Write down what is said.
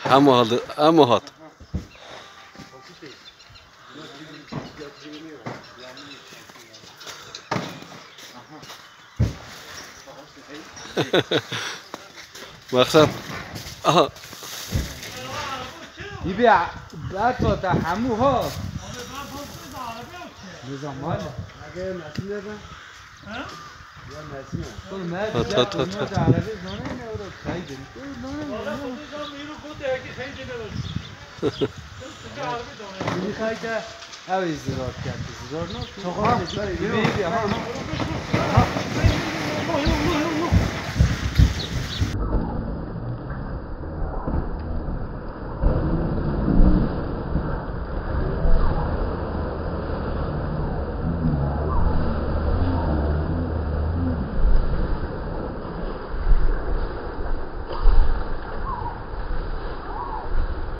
اما هات مقصد آها يبيع بقى تحمو ها نظام اوی زرار کرد زرار نه